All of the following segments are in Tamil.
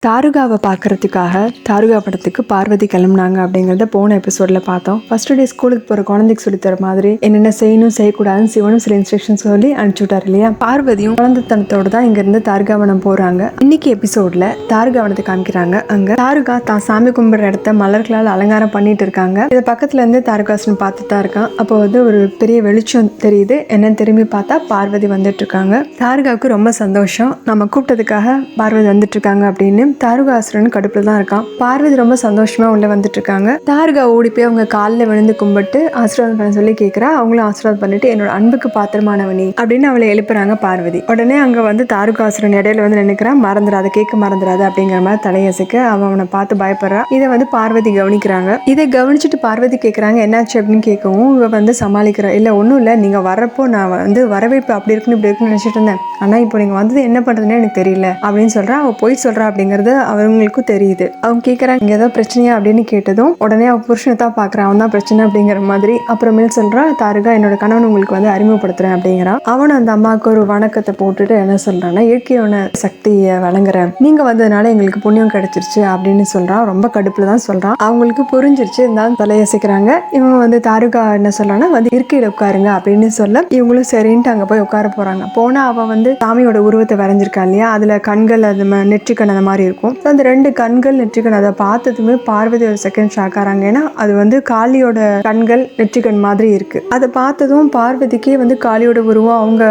தாருகாவை பார்க்கறதுக்காக தாருகா படத்துக்கு பார்வதி கிளம்புனாங்க அப்படிங்கிறத போன எபிசோடில் பார்த்தோம். ஃபர்ஸ்ட் டே ஸ்கூலுக்கு போகிற குழந்தைக்கு சொல்லித்தர மாதிரி என்னென்ன செய்யணும் செய்யக்கூடாதுன்னு சிவனும் சில இன்ஸ்ட்ரக்ஷன் சொல்லி அனுப்பிச்சு விட்டார் இல்லையா. பார்வதியும் குழந்தைத்தனத்தோடு தான் இங்கேருந்து தாருகாவனம் போகிறாங்க. இன்னைக்கு எபிசோடில் தாருகாவனத்தை காமிக்கிறாங்க. அங்கே தாருகா தான் சாமி கும்பிட்ற இடத்த மலர்களால் அலங்காரம் பண்ணிட்டு இருக்காங்க. இதை பக்கத்துல இருந்து தாருகாசன் பார்த்துட்டு தான் இருக்கான். அப்போ வந்து ஒரு பெரிய வெளிச்சம் தெரியுது. என்னன்னு திரும்பி பார்த்தா பார்வதி வந்துட்டு இருக்காங்க. தாருகாவுக்கு ரொம்ப சந்தோஷம், நம்ம கூப்பிட்டதுக்காக பார்வதி வந்துட்டு இருக்காங்க அப்படின்னு. தாருகாசுரன் கடுப்புல தான் இருக்கான். பார்வதி ரொம்ப சந்தோஷமா உள்ள வந்துட்டு இருக்காங்க. தாருகா ஓடி போய் அவங்க காலில் விழுந்து கும்பிட்டு ஆசீர்வாதம் பண்ண சொல்லி கேட்கிறா. அவங்களும் ஆசீர்வாதம் பண்ணிட்டு என்னோட அன்புக்கு பாத்திரமானவனி அப்படின்னு அவளை எழுப்புறாங்க பார்வதி. உடனே அங்க வந்து தாருகாசுரன் இடையில வந்து நினைக்கிறான். மறந்துடாத, கேட்க மறந்துடாத அப்படிங்கிற மாதிரி தலையசைக்க அவனை பார்த்து பயப்படுறா. இதை வந்து பார்வதி கவனிக்கிறாங்க. இதை கவனிச்சுட்டு பார்வதி கேட்கறாங்க என்னாச்சு அப்படின்னு கேட்கவும் இவ வந்து சமாளிக்கிறா. இல்ல ஒன்றும் இல்லை, நீங்க வர்றப்போ நான் வந்து வரவேற்பு அப்படி இருக்குன்னு இப்படி இருக்குன்னு நினைச்சிட்டு இருந்தேன். ஆனா இப்போ நீங்க வந்தது என்ன பண்றதுன்னு எனக்கு தெரியல அப்படின்னு சொல்றா. அவ போய் சொல்றா அப்படிங்கறது அவங்களுக்கும் தெரியுது. அவங்க கேட்கறாங்க இங்க ஏதாவது பிரச்சனையா அப்படின்னு கேட்டதும் உடனே அவ புருஷனை தான் பாக்குறான். அவன் தான் பிரச்சனை அப்படிங்கிற மாதிரி. அப்புறமேல் சொல்றா, தாருகா என்னோட கணவன் உங்களுக்கு வந்து அறிமுகப்படுத்துறேன் அப்படிங்கிறான். அவன் அந்த அம்மாவுக்கு ஒரு வணக்கத்தை போட்டுட்டு என்ன சொல்றான்னா, இயற்கையோட சக்தியை வழங்குறேன், நீங்க வந்ததுனால எங்களுக்கு புண்ணியம் கிடைச்சிருச்சு அப்படின்னு சொல்றான். ரொம்ப கடுப்புல தான் சொல்றான். அவங்களுக்கு புரிஞ்சிருச்சு, இருந்தாலும் தலையசைக்கிறாங்க. இவங்க வந்து தாருகா என்ன சொல்றான்னா, வந்து இருக்கையில உட்காருங்க அப்படின்னு சொல்ல இவங்களும் சரின்ட்டு அங்க போய் உட்கார போறாங்க. போனா அவ வந்து சாமியோட உருவத்தை வரைஞ்சிருக்கா இல்லையா, அதுல கண்கள் அது நெற்றிக்கண் அந்த மாதிரி இருக்கும். அந்த ரெண்டு கண்கள் நெற்றிக்கண் அதை பார்த்ததுமே பார்வதி ஒரு செகண்ட் ஷாக் ஆறாங்க. ஏன்னா அது வந்து காளியோட கண்கள் நெற்றிக்கண் மாதிரி இருக்கு. அதை பார்த்ததும் பார்வதிக்கே வந்து காளியோட உருவம் அவங்க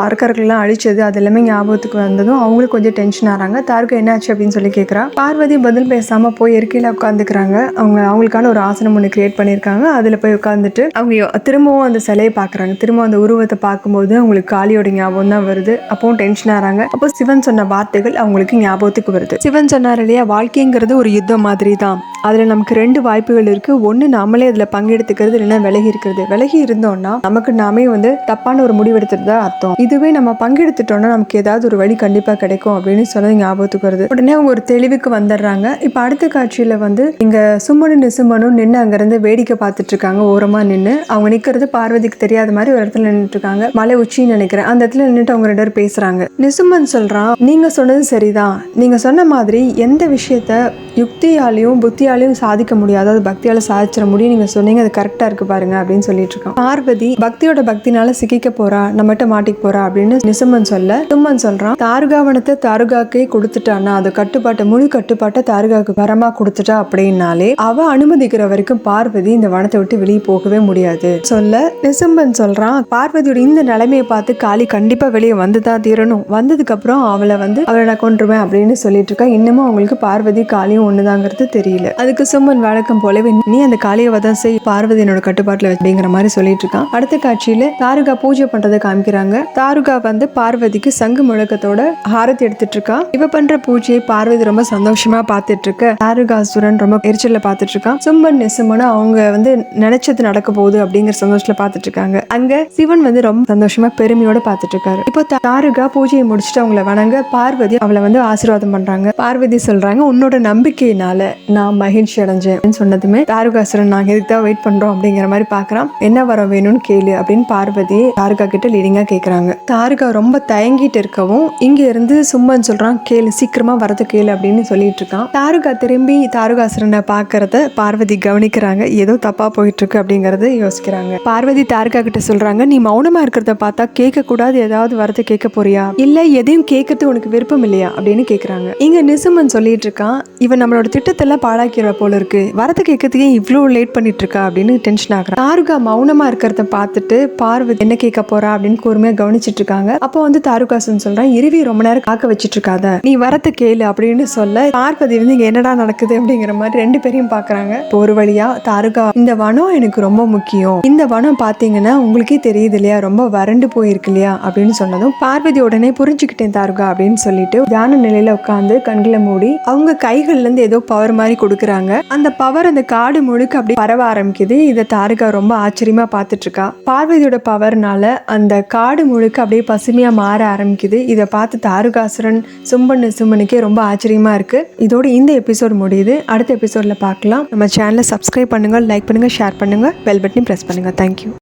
அரக்கர்கள்லாம் அழிச்சது அது எல்லாமே ஞாபகத்துக்கு வந்ததும் அவங்களுக்கு கொஞ்சம் டென்ஷன் ஆறாங்க. தாருகா என்னாச்சு அப்படின்னு சொல்லி கேட்கறா. பார்வதி பதில் பேசாம போய் இருக்கையில உட்காந்துக்கிறாங்க. அவங்களுக்கான ஒரு ஆசனம் ஒன்று கிரியேட் பண்ணியிருக்காங்க. அதுல போய் உட்காந்துட்டு அவங்க திரும்பவும் அந்த சிலையை பாக்குறாங்க. திரும்ப அந்த உருவத்தை பார்க்கும்போது அவங்களுக்கு காளியோட ஞாபகம் தான் வருது. அப்பவும் டென்ஷன் ஆறாங்க. அப்போ சிவன் சொன்ன வார்த்தைகள் அவங்களுக்கு ஞாபகத்துக்கு வருது. சிவன் சொன்னார் இல்லையா, வாழ்க்கைங்கிறது ஒரு யுத்தம் மாதிரி தான். அதில் நமக்கு ரெண்டு வாய்ப்புகள் இருக்கு. ஒன்று நாமளே அதில் பங்கெடுத்துக்கிறது, இல்லைன்னா விலகி இருக்கிறது. விலகி இருந்தோம்னா நமக்கு நாமே வந்து தப்பான ஒரு முடிவு எடுத்துட்டு தான் அர்த்தம். இதுவே நம்ம பங்கெடுத்துட்டோம்னா நமக்கு ஏதாவது ஒரு வழி கண்டிப்பாக கிடைக்கும் அப்படின்னு சொன்னது ஞாபகத்துக்கு வருது. உடனே அவங்க ஒரு தெளிவுக்கு வந்துடுறாங்க. இப்போ அடுத்த காட்சியில் வந்து இங்கே சும்மனும் நிசும்மனும் நின்று அங்கேருந்து வேடிக்கை பார்த்துட்டு இருக்காங்க. ஓரமாக நின்று அவங்க நிற்கிறது பார்வதிக்கு தெரியாத மாதிரி ஒரு இடத்துல நின்றுட்டு இருக்காங்க. மலை உச்சின்னு நினைக்கிறேன். அந்த இடத்துல நின்றுட்டு அவங்க ரெண்டு பேரும் பேசுறாங்க. நிசும்மன் சொல்றான், நீங்க சொன்னது சரிதான், நீங்க சொன்ன மாதிரி எந்த விஷயத்த யுக்தியாலையும் புத்தியாலையும் சாதிக்க முடியாது, அது பக்தியால சாதிச்சிட முடியும், நீங்க சொன்னீங்க, அது கரெக்டா இருக்கு பாருங்க அப்படின்னு சொல்லிட்டு இருக்கான். பார்வதி பக்தியோட பக்தினால சிக்கிக்க போறா, நம்மகிட்ட மாட்டிக்க போறா அப்படின்னு நிசும்மன் சொல்ல, தும்மன் சொல்றான், தாருகாவனத்தை தாருகாக்கே கொடுத்துட்டான்னா அது கட்டுப்பாட்டை முழு கட்டுப்பாட்டை தாருகாவுக்கு வரமா கொடுத்துட்டா அப்படின்னாலே அவ அனுமதிக்கிற வரைக்கும் பார்வதி இந்த வனத்தை விட்டு வெளியே போகவே முடியாது சொல்ல, நிசும்மன் சொல்றான், பார்வதியோட இந்த நிலைமையை பார்த்து காளி கண்டிப்பா வெளியே வந்துதான் தீரணும், வந்ததுக்கு அப்புறம் அவளை நான் கொன்றுவேன் அப்படின்னு சொல்லிட்டு இருக்கா. இன்னமும் அவங்களுக்கு பார்வதி காளியும் ஒண்ணுதாங்கிறது தெரியல. அதுக்கு சும்மன் வழக்கம் போலவே நீ அந்த காளியை வதம் செய், பார்வதி என்னோட கட்டுப்பாட்டுல அப்படிங்கிற மாதிரி சொல்லிட்டு இருக்கான். அடுத்த காட்சியில தாருகா பூஜை பண்றதை காமிக்கிறாங்க. தாருகா வந்து பார்வதிக்கு சங்கு முழக்கத்தோட ஹாரத்தி எடுத்துட்டு இருக்கா. இவ பண்ற பூஜையை பார்வதி ரொம்ப சந்தோஷமா பார்த்துட்டு இருக்க. தாருகாசுரன் ரொம்ப எரிச்சல்ல பார்த்துட்டு இருக்கான். சும்மன் நிசும்மனும் அவங்க வந்து நினைச்சது நடக்க போகுது அப்படிங்கிற சந்தோஷத்துல பார்த்துட்டு இருக்காங்க. அங்க சிவன் வந்து ரொம்ப சந்தோஷமா பெருமையோட பார்த்துட்டு இருக்காரு. இப்போ தாருகா பூஜையை முடிச்சுட்டு அவங்கள வணங்க பார்வதி அவளை வந்து ஆசீர்வாதம் பண்றாங்க. பார்வதி சொல்றாங்க, உன்னோட நம்பிக்கையினால நான் மகிழ்ச்சி அடைஞ்சேன் சொன்னதுமே தாருகாசுரன் நாங்க எதுக்கு தான் வெயிட் பண்றோம் அப்படிங்கிற மாதிரி பாக்குறான். என்ன வரம் வேணும்னு கேளு அப்படின்னு பார்வதி தாருகா கிட்ட லீடிங்கா கேக்குறாங்க. தாருகா ரொம்ப தயங்கிட்டு இருக்கவும் இங்க இருந்து சும்மன் சொல்றான், கேளு, சீக்கிரமா வரது கேளு அப்படின்னு சொல்லிட்டு இருக்கான். தாருகா திரும்பி தாருகாசுரனை பாக்குறத பார்வதி கவனிக்கிறாங்க. ஏதோ தப்பா போயிட்டு இருக்கு அப்படிங்கறது யோசிக்கிறாங்க. பார்வதி தாருகா கிட்ட சொல்றாங்க, நீ மௌனமா இருக்கிறத பார்த்தா கேட்க கூடாது, ஏதாவது வரத கேட்க போறியா, இல்ல எதையும் கேட்கறது உனக்கு விருப்பம் இல்லையா அப்படின்னு கேக்குறாங்க. இங்க நிசும்மன் சொல்லிட்டு இருக்கான், இவன் நம்மளோட திட்டத்தெல்லாம் பாழாக்கிற போல இருக்கு, வரத கேட்கறதுக்கே இவ்வளவு லேட் பண்ணிட்டு இருக்கா அப்படின்னு டென்ஷன் ஆகுறான். தாருகா மௌனமா இருக்கிறத பார்த்துட்டு பார்வதி என்ன கேட்க போறா அப்படின்னு கூர்மையா கவனிச்சிட்டு இருக்காங்க. அப்போ வந்து தாருகாசன் சொல்றான், இருவி ரொம்ப நேரம் காக்க வச்சிட்டு இருக்காத, நீ வரத கேளு அப்படின்னு சொல்ல பார்வதி வந்து இங்க என்னடா நடக்குது அப்படிங்கிற மாதிரி ரெண்டு பேரையும் பாக்குறாங்க. ஒரு வழியா தாருகா, இந்த வனம் எனக்கு ரொம்ப முக்கியம், இந்த வனம் பாத்தீங்கன்னா உங்களுக்கே தெரியுது இல்லையா, ரொம்ப வறண்டு போயிருக்கு இல்லையா அப்படின்னு சொன்னதும் பார்வதி உடனே புரிஞ்சுக்கிட்டேன் தாருகா அப்படின்னு சொல்லிட்டு தியான நிலையில உட்காந்து கண்களை மூடி அவங்க கைகள்ல இருந்து ஏதோ பவர் மாதிரி கொடுக்குறாங்க. அந்த பவர் அந்த காடு முழுக்க அப்படி பரவ ஆரம்பிக்குது. இதை தாருகா ரொம்ப ஆச்சரியமா பார்த்துட்டு இருக்கா. பார்வதியோட பவர்னால அந்த காடு முழுக்க அப்படியே பசுமையா மாற ஆரம்பிக்குது. இதை பார்த்து தாருகாசுரன் சும்மனுக்கே ரொம்ப ஆச்சரியமா இருக்கு. இதோட இந்த எபிசோட் முடியுது. அடுத்த எபிசோட்ல பார்க்கலாம். நம்ம சேனலை சப்ஸ்கிரைப் பண்ணுங்க, லைக் பண்ணுங்க, ஷேர் பண்ணுங்க, பெல் பட்டனையும் பிரஸ் பண்ணுங்க. தேங்க்யூ.